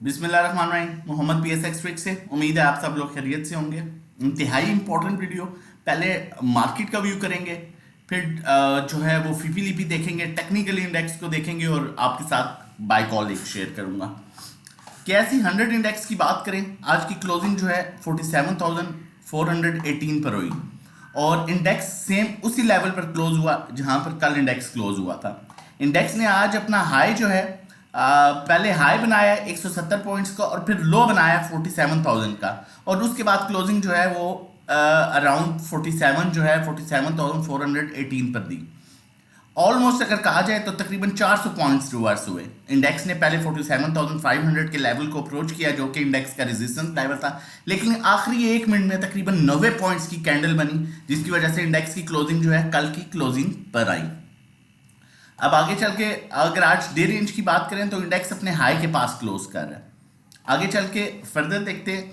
बिस्मिल्लाहिर्रहमानिर्रहीम। Mohammad PSX trick से उम्मीद है आप सब लोग खैरियत से होंगे। इंतहाई इंपॉर्टेंट वीडियो। पहले मार्केट का व्यू करेंगे, फिर जो है वो फीपीलीपी देखेंगे, टेक्निकल इंडेक्स को देखेंगे और आपके साथ बाय कॉल एक शेयर करूंगा। कैसी 100 इंडेक्स की बात करें, आज की क्लोजिंग जो है 47,418 पर हुई और इंडेक्स सेम उसी लेवल पर क्लोज हुआ जहां पर कल इंडेक्स क्लोज हुआ था। इंडेक्स ने आज अपना हाई जो है पहले हाई बनाया 170 पॉइंट्स का और फिर लो बनाया 47,000 का और उसके बाद क्लोजिंग जो है वो अराउंड 47 जो है 47,418 पर दी। ऑलमोस्ट अगर कहा जाए तो तकरीबन 400 पॉइंट्स रिवर्स हुए। इंडेक्स ने पहले 47,500 के लेवल को अप्रोच किया जो कि इंडेक्स का रेजिस्टेंस लेवल था, लेकिन आखिरी एक मिनट में तकरीबन 90 पॉइंट्स की कैंडल बनी जिसकी वजह से इंडेक्स की क्लोजिंग जो है कल की क्लोजिंग पर आई। अब आगे चल के अगर आज डे रेंज की बात करें तो इंडेक्स अपने हाई के पास क्लोज कर रहा है। आगे चल के फर्दर देखते हैं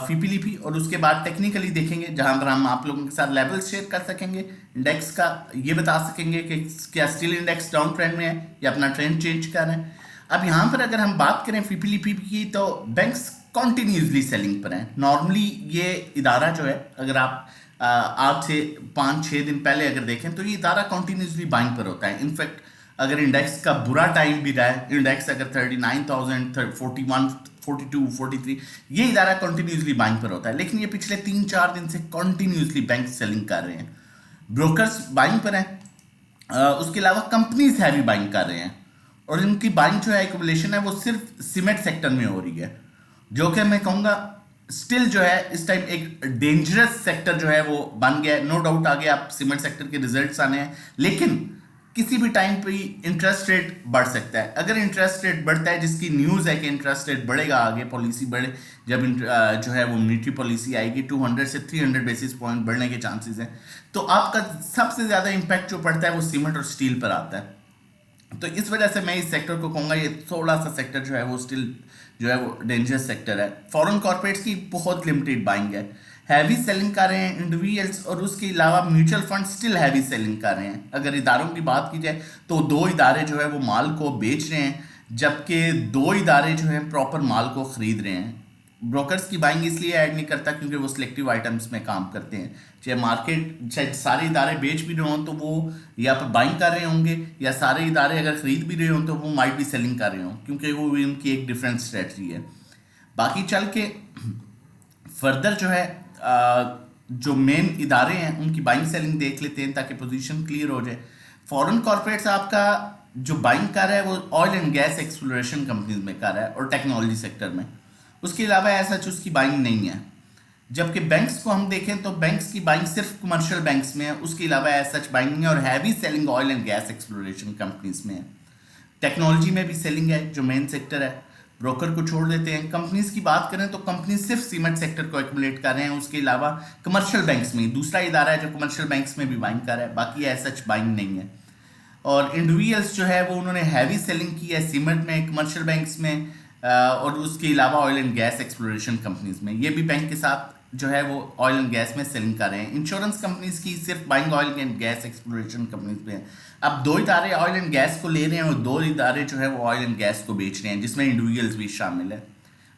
फीपीलीपी और उसके बाद टेक्निकली देखेंगे जहां पर हम आप लोगों के साथ लेवल शेयर कर सकेंगे, इंडेक्स का ये बता सकेंगे कि क्या स्टिल इंडेक्स डाउन ट्रेंड में है या अपना ट्रेंड चेंज कर रहे हैं। अब यहाँ पर अगर हम बात करें फीपीलीपी की तो बैंक्स कॉन्टिन्यूसली सेलिंग पर हैं। नॉर्मली ये इदारा जो है अगर आप आज से 5-6 दिन पहले अगर देखें तो ये इदारा कॉन्टिन्यूसली बाइंग पर होता है। इनफैक्ट अगर इंडेक्स का बुरा टाइम भी रहा है, इंडेक्स अगर 39,000 41 42 43 ये इदारा कंटिन्यूसली बाइंग पर होता है, लेकिन ये पिछले 3-4 दिन से कंटिन्यूसली बैंक सेलिंग कर रहे हैं। ब्रोकर्स बाइंग पर हैं, उसके अलावा कंपनीज हैवी बाइंग कर रहे हैं और इनकी बाइंग जो है एक्यूमुलेशन है वो सिर्फ सीमेंट सेक्टर में हो रही है, जो कि मैं कहूँगा स्टिल जो है इस टाइम एक डेंजरस सेक्टर जो है वो बन गया है। नो डाउट आगे आप सीमेंट सेक्टर के रिजल्ट्स आने हैं, लेकिन किसी भी टाइम पे इंटरेस्ट रेट बढ़ सकता है। अगर इंटरेस्ट रेट बढ़ता है, जिसकी न्यूज़ है कि इंटरेस्ट रेट बढ़ेगा आगे, पॉलिसी बढ़े, जब जो है वो मॉनेटरी पॉलिसी आएगी 200 से 300 बेसिस पॉइंट बढ़ने के चांसेस हैं, तो आपका सबसे ज़्यादा इम्पैक्ट जो पड़ता है वो सीमेंट और स्टील पर आता है। तो इस वजह से मैं इस सेक्टर को कहूँगा ये थोड़ा सा सेक्टर जो है वो स्टिल जो है वो डेंजरस सेक्टर है। फॉरेन कॉर्पोरेट्स की बहुत लिमिटेड बाइंग है, हैवी सेलिंग कर रहे हैं इंडिविजुअल्स और उसके अलावा mutual fund still heavy selling कर रहे हैं। अगर इदारों की बात की जाए तो 2 इदारे जो है वो माल को बेच रहे हैं, जबकि 2 इदारे जो हैं प्रॉपर माल को खरीद रहे हैं। ब्रोकर्स की बाइंग इसलिए ऐड नहीं करता क्योंकि वो सिलेक्टिव आइटम्स में काम करते हैं। चाहे मार्केट चाहे सारे इदारे बेच भी रहे हों तो वो या पर बाइंग कर रहे होंगे, या सारे इदारे अगर खरीद भी रहे हों तो वो माइट भी सेलिंग कर रहे हों, क्योंकि वो उनकी एक डिफरेंट स्ट्रेटजी है। बाकी चल के फर्दर जो है जो मेन इदारे हैं उनकी बाइंग सेलिंग देख लेते हैं ताकि पोजीशन क्लियर हो जाए। फॉरेन कॉर्पोरेट्स आपका जो बाइंग कर रहा है वो oil and gas exploration companies में कर रहा है और टेक्नोलॉजी सेक्टर में, उसके अलावा ऐसा कुछ उसकी बाइंग नहीं है। जबकि बैंक्स को हम देखें तो बैंक्स की बाइंग सिर्फ कमर्शियल बैंक्स में है, उसके अलावा ऐसा सच बाइंग नहीं है, और heavy selling oil and gas exploration companies में है। टेक्नोलॉजी में भी सेलिंग है जो मेन सेक्टर है। ब्रोकर को छोड़ देते हैं। कंपनीज की बात करें तो कंपनी सिर्फ सीमेंट सेक्टर को एक्यूमुलेट कर रहे हैं, उसके अलावा कमर्शियल बैंक्स में दूसरा इदारा है जो कमर्शियल बैंक्स में भी बाइंग कर रहा है, बाकी ऐसा सच बाइंग नहीं है। और इंडिविजुअल्स जो है वो उन्होंने हैवी सेलिंग की है सीमेंट में, कमर्शियल बैंक्स में और उसके अलावा oil and gas exploration companies में। ये भी बैंक के साथ जो है वो ऑयल एंड गैस में सेलिंग कर रहे हैं। इंश्योरेंस कंपनीज की सिर्फ buying oil and gas exploration companies में है। अब 2 इदारे ऑयल एंड गैस को ले रहे हैं और 2 इदारे जो है वो ऑयल एंड गैस को बेच रहे हैं, जिसमें इंडिविजुअल्स भी शामिल है।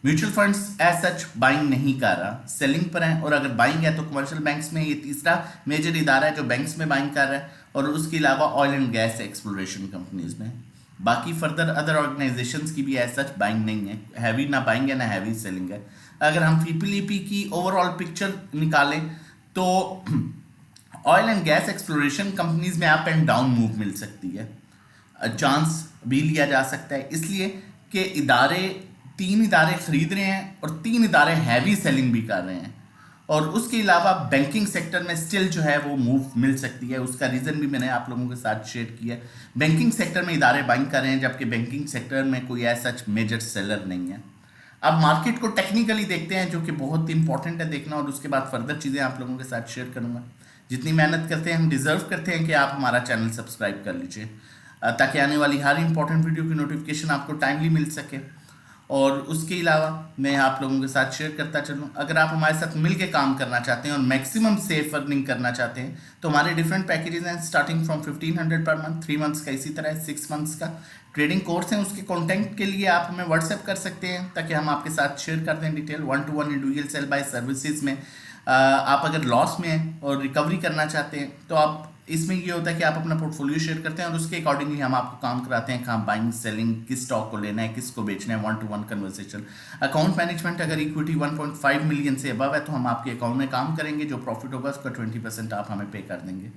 Mutual funds as such buying नहीं कर रहा, सेलिंग पर है, और अगर बाइंग है तो कमर्शियल बैंक्स में। ये तीसरा मेजर इदारा है जो बैंक्स में बाइंग कर रहा है, और उसके अलावा oil and gas exploration companies में। बाकी फर्दर अदर ऑर्गेनाइजेशंस की भी एज सच बाइंग नहीं है, हैवी ना बाइंग है ना हैवी सेलिंग है। अगर हम फीपीलीपी की ओवरऑल पिक्चर निकालें तो oil and gas exploration companies में अप एंड डाउन मूव मिल सकती है, चांस भी लिया जा सकता है, इसलिए कि 3 इदारे खरीद रहे हैं और 3 इदारे हैवी सेलिंग भी कर रहे हैं, और उसके अलावा बैंकिंग सेक्टर में स्टिल जो है वो मूव मिल सकती है। उसका रीज़न भी मैंने आप लोगों के साथ शेयर किया। बैंकिंग सेक्टर में इदारे बाइंग कर रहे हैं जबकि बैंकिंग सेक्टर में कोई ऐसा सच मेजर सेलर नहीं है। अब मार्केट को टेक्निकली देखते हैं जो कि बहुत इंपॉर्टेंट है देखना, और उसके बाद फर्दर चीज़ें आप लोगों के साथ शेयर करूंगा। जितनी मेहनत करते हैं हम डिज़र्व करते हैं कि आप हमारा चैनल सब्सक्राइब कर लीजिए ताकि आने वाली हर इंपॉर्टेंट वीडियो की नोटिफिकेशन आपको टाइमली मिल सके। और उसके अलावा मैं आप लोगों के साथ शेयर करता चलूँ, अगर आप हमारे साथ मिल के काम करना चाहते हैं और मैक्सिमम सेफ अर्निंग करना चाहते हैं तो हमारे डिफरेंट पैकेजेस हैं, starting from 1500 per month, 3 months का, इसी तरह 6 मंथ्स का ट्रेडिंग कोर्स है। उसके कॉन्टेंट के लिए आप हमें व्हाट्सएप कर सकते हैं ताकि हम आपके साथ शेयर कर दें detail. 1-to-1 individual sell by services में आप अगर लॉस में हैं और रिकवरी करना चाहते हैं तो आप, इसमें ये होता है कि आप अपना पोर्टफोलियो शेयर करते हैं और उसके अकॉर्डिंगली हम आपको काम कराते हैं, कहाँ बाइंग सेलिंग, किस स्टॉक को लेना है, किसको बेचना है, 1-to-1 कन्वर्सेशन। अकाउंट मैनेजमेंट, अगर इक्विटी 1.5 मिलियन से अबव है तो हम आपके अकाउंट में काम करेंगे, जो प्रॉफिट होगा उसका 20% आप हमें पे कर देंगे।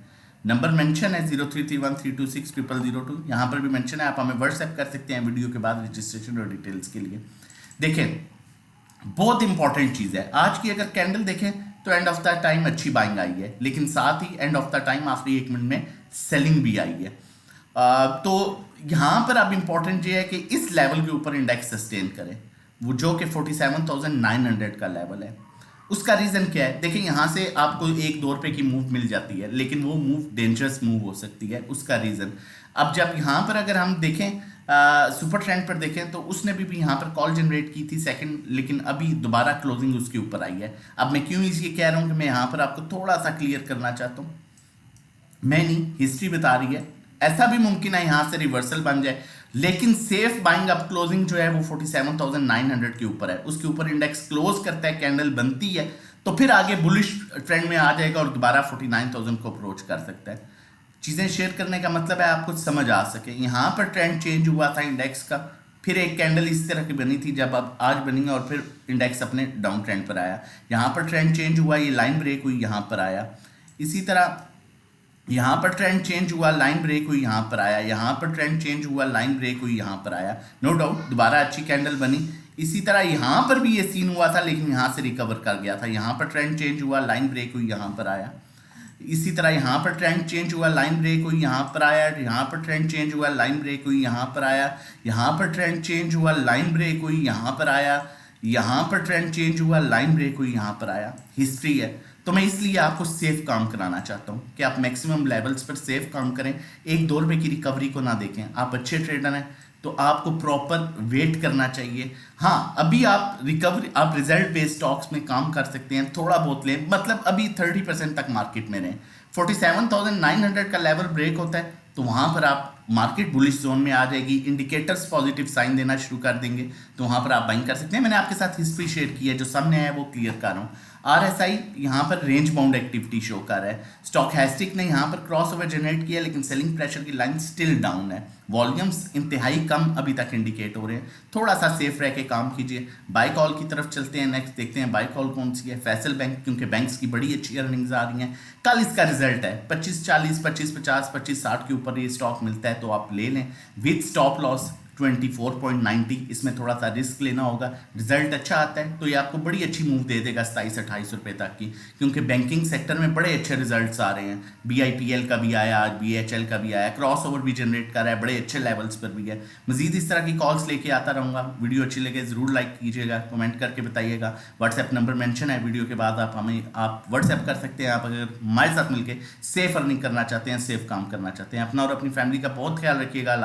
नंबर मेंशन है 0331326002, यहाँ पर भी मेंशन है, आप हमें व्हाट्सएप कर सकते हैं वीडियो के बाद रजिस्ट्रेशन और डिटेल्स के लिए। देखिए बहुत इंपॉर्टेंट चीज़ है, आज की अगर कैंडल देखें तो एंड ऑफ द टाइम अच्छी बाइंग आई है, लेकिन साथ ही एंड ऑफ द टाइम आखिरी 1 मिनट में सेलिंग भी आई है। तो यहाँ पर अब इंपॉर्टेंट ये है कि इस लेवल के ऊपर इंडेक्स सस्टेन करें, वो जो कि 47,900 का लेवल है। उसका रीज़न क्या है? देखिए यहाँ से आपको 1-2 रुपये की मूव मिल जाती है, लेकिन वो मूव डेंजरस मूव हो सकती है। उसका रीज़न, अब जब यहाँ पर अगर हम देखें सुपर ट्रेंड पर देखें तो उसने भी यहाँ पर कॉल जनरेट की थी सेकंड, लेकिन अभी दोबारा क्लोजिंग उसके ऊपर आई है। अब मैं क्यों इसलिए कह रहा हूँ कि मैं यहाँ पर आपको थोड़ा सा क्लियर करना चाहता हूँ, मैं नहीं, हिस्ट्री बता रही है, ऐसा भी मुमकिन है यहाँ से रिवर्सल बन जाए, लेकिन सेफ बाइंग अप क्लोजिंग जो है वो 47,900 के ऊपर है, उसके ऊपर इंडेक्स क्लोज करता है, कैंडल बनती है तो फिर आगे बुलिश ट्रेंड में आ जाएगा और दोबारा 49,000 को अप्रोच कर सकता है। चीज़ें शेयर करने का मतलब है आपको समझ आ सके। यहाँ पर ट्रेंड चेंज हुआ था इंडेक्स का, फिर एक कैंडल इस तरह की बनी थी जब अब आज बनी और फिर इंडेक्स अपने डाउन ट्रेंड पर आया। यहाँ पर ट्रेंड चेंज हुआ, ये लाइन ब्रेक हुई, यहाँ पर आया। इसी तरह यहाँ पर ट्रेंड चेंज हुआ, लाइन ब्रेक हुई, यहाँ पर आया। यहाँ पर ट्रेंड चेंज हुआ, लाइन ब्रेक हुई, यहाँ पर आया। नो डाउट दोबारा अच्छी कैंडल बनी। इसी तरह यहाँ पर भी ये सीन हुआ था, लेकिन यहाँ से रिकवर कर गया था। यहाँ पर ट्रेंड चेंज हुआ, लाइन ब्रेक हुई, यहाँ पर आया। इसी तरह यहाँ पर ट्रेंड चेंज हुआ, लाइन ब्रेक हुई, यहाँ पर आया। यहाँ पर ट्रेंड चेंज हुआ, लाइन ब्रेक हुई, यहाँ पर आया। यहाँ पर ट्रेंड चेंज हुआ, लाइन ब्रेक हुई, यहाँ पर आया। यहाँ पर ट्रेंड चेंज हुआ, लाइन ब्रेक हुई, यहाँ पर आया। हिस्ट्री है, तो मैं इसलिए आपको सेफ काम कराना चाहता हूँ कि आप मैक्सिमम लेवल्स पर सेफ काम करें, 1-2 रुपये की रिकवरी को ना देखें। आप अच्छे ट्रेडर हैं तो आपको प्रॉपर वेट करना चाहिए। हाँ, अभी आप रिकवरी, आप रिजल्ट बेस्ड स्टॉक्स में काम कर सकते हैं, थोड़ा बहुत लें, मतलब अभी 30% तक मार्केट में रहें। 47,900 का लेवल ब्रेक होता है तो वहाँ पर आप मार्केट बुलिश जोन में आ जाएगी, इंडिकेटर्स पॉजिटिव साइन देना शुरू कर देंगे, तो वहाँ पर आप बाइंग कर सकते हैं। मैंने आपके साथ हिस्ट्री शेयर की है, जो सामने है वो क्लियर कर रहा हूँ। RSI यहाँ पर रेंज बाउंड एक्टिविटी शो कर रहा है। स्टॉकैस्टिक ने यहाँ पर क्रॉस ओवर जनरेट किया, लेकिन सेलिंग प्रेशर की लाइन स्टिल डाउन है। वॉल्यूम्स इंतहाई कम अभी तक इंडिकेट हो रहे हैं, थोड़ा सा सेफ रह के काम कीजिए। बाय कॉल की तरफ चलते हैं, नेक्स्ट देखते हैं बाय कॉल कौन सी है। फैसल बैंक, क्योंकि बैंक्स की बड़ी अच्छी अर्निंग्स आ रही हैं। कल इसका रिजल्ट है 25.40, 25.50, 25.60 के ऊपर ये स्टॉक मिलता है तो आप ले लें विथ स्टॉप लॉस 24.90। इसमें थोड़ा सा रिस्क लेना होगा। रिजल्ट अच्छा आता है तो ये आपको बड़ी अच्छी मूव दे देगा 27-28 रुपये तक की, क्योंकि बैंकिंग सेक्टर में बड़े अच्छे रिजल्ट्स आ रहे हैं। BIPL का भी आया, आज BHL का भी आया, क्रॉस ओवर भी जनरेट कर रहा है, बड़े अच्छे लेवल्स पर भी है। मजीद इस तरह की कॉल्स लेके आता रहूँगा। वीडियो अच्छी लगे ज़रूर लाइक कीजिएगा, कमेंट करके बताइएगा। व्हाट्सएप नंबर मेंशन है वीडियो के बाद, आप व्हाट्सएप कर सकते हैं। आप अगर हमारे साथ मिलकर सेफ अर्निंग करना चाहते हैं, सेफ काम करना चाहते हैं। अपना और अपनी फैमिली का बहुत ख्याल रखिएगा।